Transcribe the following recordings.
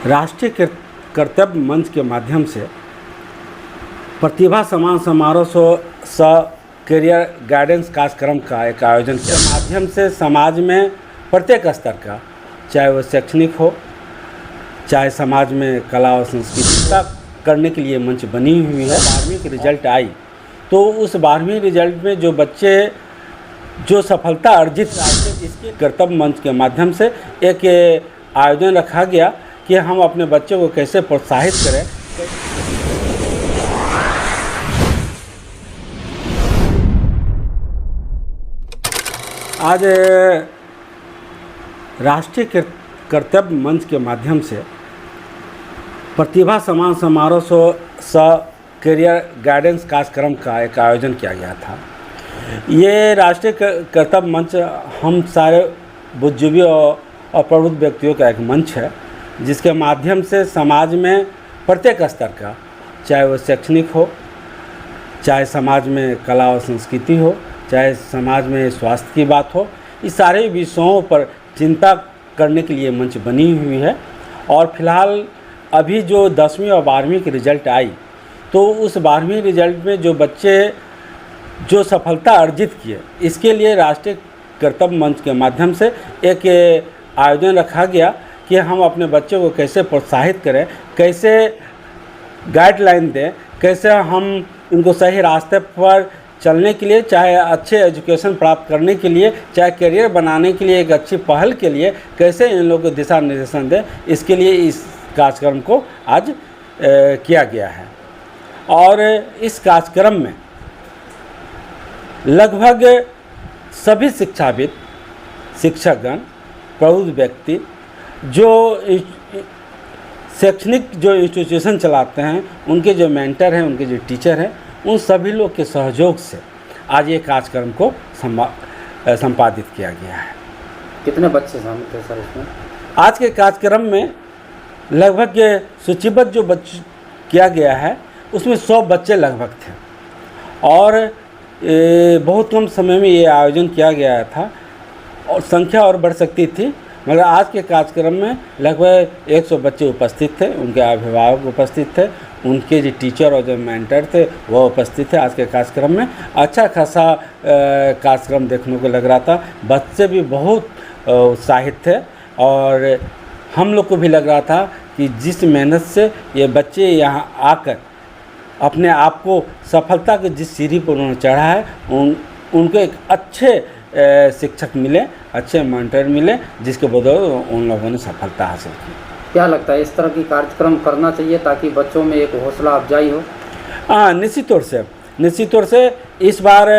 राष्ट्रीय कर्तव्य मंच के माध्यम से प्रतिभा सम्मान समारोह स करियर गाइडेंस कार्यक्रम का एक आयोजन किया। माध्यम से समाज में प्रत्येक स्तर का, चाहे वो शैक्षणिक हो, चाहे समाज में कला और संस्कृति का करने के लिए मंच बनी हुई है। 12वीं की रिजल्ट आई तो उस 12वीं रिजल्ट में जो बच्चे जो सफलता अर्जित इसके कर्तव्य मंच के माध्यम से एक आयोजन रखा गया कि हम अपने बच्चों को कैसे प्रोत्साहित करें। आज राष्ट्रीय कर्तव्य मंच के माध्यम से प्रतिभा सम्मान समारोह स करियर गाइडेंस कार्यक्रम का एक आयोजन किया गया था। ये राष्ट्रीय कर्तव्य मंच हम सारे बुद्धिजीवी और प्रबुद्ध व्यक्तियों का एक मंच है, जिसके माध्यम से समाज में प्रत्येक स्तर का, चाहे वो शैक्षणिक हो, चाहे समाज में कला और संस्कृति हो, चाहे समाज में स्वास्थ्य की बात हो, इस सारे विषयों पर चिंता करने के लिए मंच बनी हुई है। और फिलहाल अभी जो 10वीं और 12वीं की रिजल्ट आई तो उस 12वीं रिजल्ट में जो बच्चे जो सफलता अर्जित किए, इसके लिए राष्ट्रीय कर्तव्य मंच के माध्यम से एक आयोजन रखा गया कि हम अपने बच्चों को कैसे प्रोत्साहित करें, कैसे गाइडलाइन दें, कैसे हम उनको सही रास्ते पर चलने के लिए, चाहे अच्छे एजुकेशन प्राप्त करने के लिए, चाहे करियर बनाने के लिए, एक अच्छी पहल के लिए कैसे इन लोगों को दिशा निर्देशन दें, इसके लिए इस कार्यक्रम को आज किया गया है। और इस कार्यक्रम में लगभग सभी शिक्षाविद, शिक्षकगण, प्रबुद्ध व्यक्ति, जो शैक्षणिक जो इंस्टीट्यूशन चलाते हैं, उनके जो मेंटर हैं, उनके जो टीचर हैं, उन सभी लोग के सहयोग से आज ये कार्यक्रम को संपादित किया गया है। कितने बच्चे शामिल थे सर इसमें? आज के कार्यक्रम में लगभग सूचीबद्ध जो बच्चे किया गया है उसमें 100 बच्चे लगभग थे और बहुत कम समय में ये आयोजन किया गया था और संख्या और बढ़ सकती थी, मगर आज के कार्यक्रम में लगभग 100 बच्चे उपस्थित थे, उनके अभिभावक उपस्थित थे, उनके जो टीचर और जो मेंटर थे वो उपस्थित थे। आज के कार्यक्रम में अच्छा खासा कार्यक्रम देखने को लग रहा था। बच्चे भी बहुत उत्साहित थे और हम लोग को भी लग रहा था कि जिस मेहनत से ये बच्चे यहाँ आकर अपने आप को सफलता के जिस सीढ़ी पर उन्होंने चढ़ा है, उनको एक अच्छे शिक्षक मिले, अच्छे मेंटर मिले, जिसके बदौलत उन लोगों ने सफलता हासिल की। क्या लगता है, इस तरह की कार्यक्रम करना चाहिए ताकि बच्चों में एक हौसला अफजाई हो? हाँ, निश्चित तौर से इस बार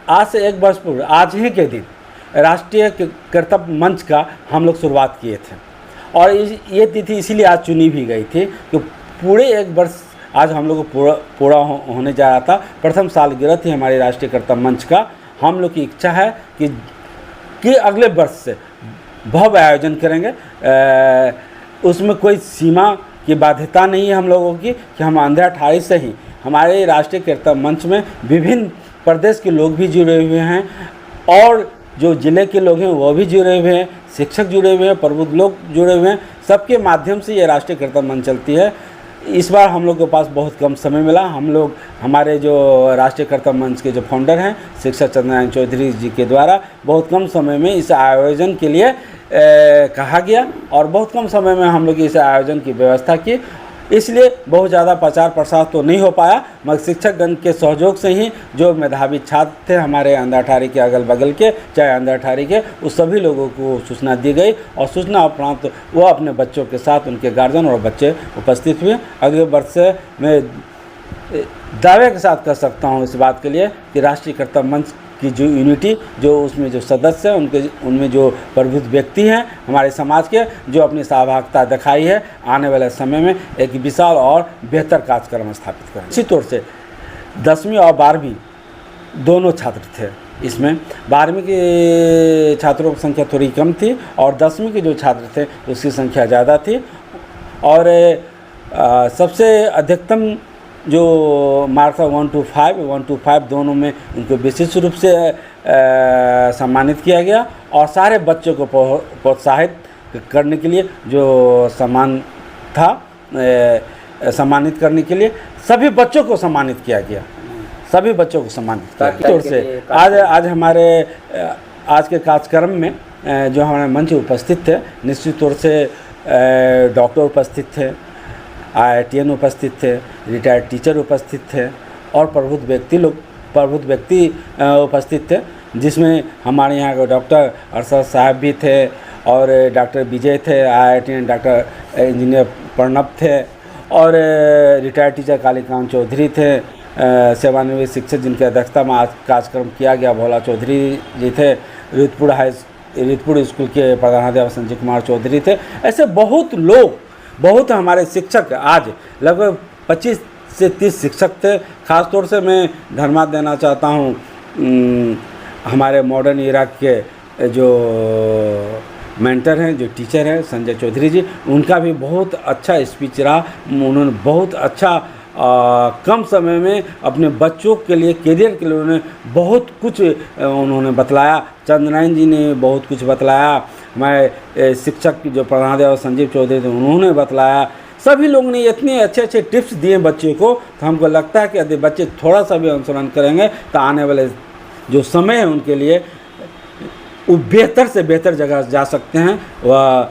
आज से 1 वर्ष पूर्व आज ही के दिन राष्ट्रीय कर्तव्य मंच का हम लोग शुरुआत किए थे और ये तिथि इसीलिए आज चुनी भी गई थी कि पूरे 1 वर्ष आज हम लोग को पूरा होने जा रहा था। प्रथम सालगिरह थी हमारे राष्ट्रीय कर्तव्य मंच का। हम लोग की इच्छा है कि अगले वर्ष से भव्य आयोजन करेंगे। उसमें कोई सीमा की बाध्यता नहीं है हम लोगों की कि हम अंधेरा ठाई से ही हमारे राष्ट्रीय कर्तव्य मंच में विभिन्न प्रदेश के लोग भी जुड़े हुए हैं और जो ज़िले के लोग हैं वो भी जुड़े हुए हैं, शिक्षक जुड़े हुए हैं, प्रबुद्ध लोग जुड़े हुए हैं। सबके माध्यम से ये राष्ट्रीय कर्तव्य मंच चलती है। इस बार हम लोग के पास बहुत कम समय मिला। हम लोग हमारे जो राष्ट्रीय कर्तव्य मंच के जो फाउंडर हैं शिक्षक चंद्रनारायण चौधरी जी के द्वारा बहुत कम समय में इस आयोजन के लिए कहा गया और बहुत कम समय में हम लोग इस आयोजन की व्यवस्था की। इसलिए बहुत ज़्यादा प्रचार प्रसार तो नहीं हो पाया, मगर शिक्षकगण के सहयोग से ही जो मेधावी छात्र थे हमारे अंधाठारी के अगल बगल के, चाहे अंधाठारी के, उस सभी लोगों को सूचना दी गई और सूचना उपरांत वो अपने बच्चों के साथ उनके गार्जियन और बच्चे उपस्थित हुए। अगले वर्ष से मैं दावे के साथ कह सकता हूँ इस बात के लिए कि राष्ट्रीय कर्तव्य मंच की जो यूनिटी, जो उसमें जो सदस्य हैं, उनमें जो प्रबुद्ध व्यक्ति हैं हमारे समाज के, जो अपनी सहभागिता दिखाई है, आने वाले समय में एक विशाल और बेहतर कार्यक्रम स्थापित करें। इसी तौर से 10वीं और 12वीं दोनों छात्र थे। इसमें 12वीं के छात्रों की संख्या थोड़ी कम थी और 10वीं के जो छात्र थे उसकी संख्या ज़्यादा थी और सबसे अधिकतम जो मार्क्स 1 to 5 दोनों में उनको विशेष रूप से सम्मानित किया गया और सारे बच्चों को प्रोत्साहित करने के लिए जो सम्मान था सम्मानित करने के लिए। सभी बच्चों को सम्मानित किया गया, सभी बच्चों को सम्मानित किया गया। तौर से आज हमारे आज के कार्यक्रम में जो हमारे मंच उपस्थित थे, निश्चित तौर से डॉक्टर उपस्थित थे, IITN उपस्थित थे, रिटायर्ड टीचर उपस्थित थे और प्रबुद्ध व्यक्ति उपस्थित थे, जिसमें हमारे यहाँ के डॉक्टर अरशद साहब भी थे और डॉक्टर विजय थे, IITN डॉक्टर इंजीनियर प्रणब थे और रिटायर्ड टीचर कालीकांत चौधरी थे, सेवानिवृत्त शिक्षक जिनकी अध्यक्षता में आज कार्यक्रम किया गया भोला चौधरी जी थे, रितपुर स्कूल के प्रधानाध्यापक संजय कुमार चौधरी थे। ऐसे बहुत लोग, बहुत हमारे शिक्षक, आज लगभग 25 से 30 शिक्षक थे। ख़ास तौर से मैं धन्यवाद देना चाहता हूँ हमारे मॉडर्न इराक के जो मेंटर हैं, जो टीचर हैं संजय चौधरी जी, उनका भी बहुत अच्छा स्पीच रहा। उन्होंने बहुत अच्छा कम समय में अपने बच्चों के लिए, करियर के लिए उन्होंने बहुत कुछ उन्होंने बतलाया। चंद्रनारायण जी ने बहुत कुछ बतलाया, हमारे शिक्षक जो प्रधानाध्यापक संजीव चौधरी थे उन्होंने बतलाया। सभी लोगों ने इतने अच्छे अच्छे टिप्स दिए बच्चे को, तो हमको लगता है कि यदि बच्चे थोड़ा सा भी अनुसरण करेंगे तो आने वाले जो समय है उनके लिए वो बेहतर से बेहतर जगह जा सकते हैं। वह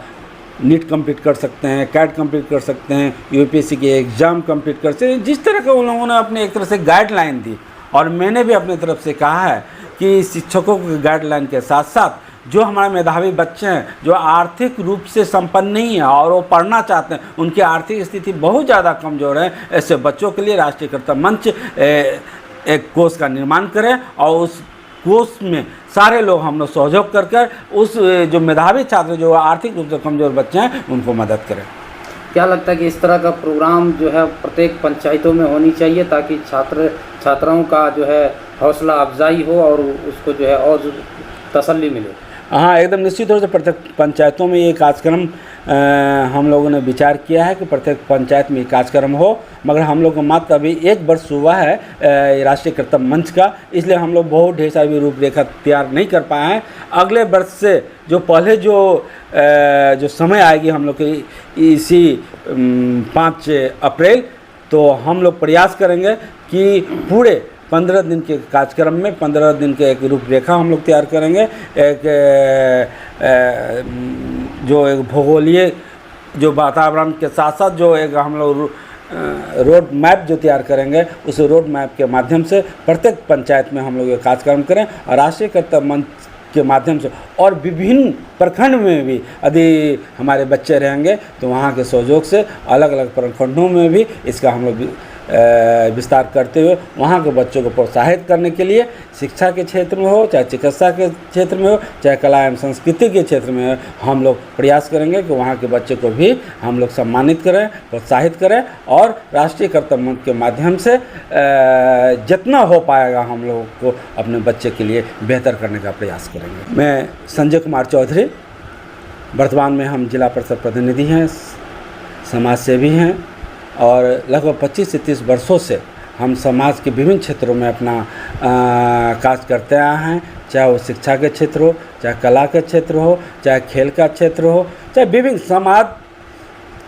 नीट कंप्लीट कर सकते हैं, कैट कंप्लीट कर सकते हैं, UPSC के एग्ज़ाम कंप्लीट कर सकते हैं। जिस तरह का उन लोगों ने अपने एक तरह से गाइडलाइन दी, और मैंने भी अपनी तरफ से कहा है कि शिक्षकों की गाइडलाइन के साथ साथ जो हमारे मेधावी बच्चे हैं, जो आर्थिक रूप से संपन्न नहीं है और वो पढ़ना चाहते हैं, उनकी आर्थिक स्थिति बहुत ज़्यादा कमज़ोर है, ऐसे बच्चों के लिए राष्ट्रीय कर्तव्य मंच एक कोर्स का निर्माण करें और उस कोर्स में सारे लोग हम लोग सहयोग कर उस जो मेधावी छात्र, जो आर्थिक रूप से कमज़ोर बच्चे हैं, उनको मदद करें। क्या लगता है कि इस तरह का प्रोग्राम जो है प्रत्येक पंचायतों में होनी चाहिए ताकि छात्राओं का जो है हौसला अफजाई हो और उसको जो है और तसल्ली मिले? हाँ, एकदम निश्चित तौर से प्रत्येक पंचायतों में ये कार्यक्रम हम लोगों ने विचार किया है कि प्रत्येक पंचायत में ये कार्यक्रम हो, मगर हम लोग को मात्र अभी 1 वर्ष हुआ है राष्ट्रीय कर्तव्य मंच का, इसलिए हम लोग बहुत ढेर सारी रूपरेखा तैयार नहीं कर पाए हैं। अगले वर्ष से जो पहले जो समय आएगी हम लोग की इसी 5 अप्रैल, तो हम लोग प्रयास करेंगे कि पूरे 15 दिन के कार्यक्रम में 15 दिन के एक रूपरेखा हम लोग तैयार करेंगे। एक जो एक भूगोलीय जो वातावरण के साथ साथ जो एक हम लोग रोड मैप जो तैयार करेंगे, उस रोड मैप के माध्यम से प्रत्येक पंचायत में हम लोग ये कार्यक्रम करें और राष्ट्रीय कर्तव्य मंच के माध्यम से और विभिन्न प्रखंड में भी यदि हमारे बच्चे रहेंगे तो वहाँ के सहयोग से अलग अलग प्रखंडों में भी इसका हम लोग विस्तार करते हुए वहाँ के बच्चों को प्रोत्साहित करने के लिए, शिक्षा के क्षेत्र में हो, चाहे चिकित्सा के क्षेत्र में हो, चाहे कला एवं संस्कृति के क्षेत्र में हो, हम लोग प्रयास करेंगे कि वहाँ के बच्चे को भी हम लोग सम्मानित करें, प्रोत्साहित करें और राष्ट्रीय कर्तव्य मंच के माध्यम से जितना हो पाएगा हम लोगों को अपने बच्चे के लिए बेहतर करने का प्रयास करेंगे। मैं संजय कुमार चौधरी, वर्तमान में हम जिला परिषद प्रतिनिधि हैं, समाज सेवी हैं और लगभग 25 से 30 वर्षों से हम समाज के विभिन्न क्षेत्रों में अपना कार्य करते आए हैं, चाहे वो शिक्षा के क्षेत्र हो, चाहे कला के क्षेत्र हो, चाहे खेल का क्षेत्र हो, चाहे विभिन्न समाज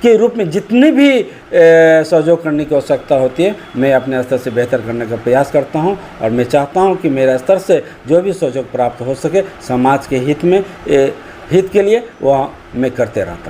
के रूप में जितनी भी सहयोग करने की आवश्यकता होती है, मैं अपने स्तर से बेहतर करने का प्रयास करता हूं और मैं चाहता हूं कि मेरे स्तर से जो भी सहयोग प्राप्त हो सके समाज के हित के लिए वह मैं करते रहता हूं।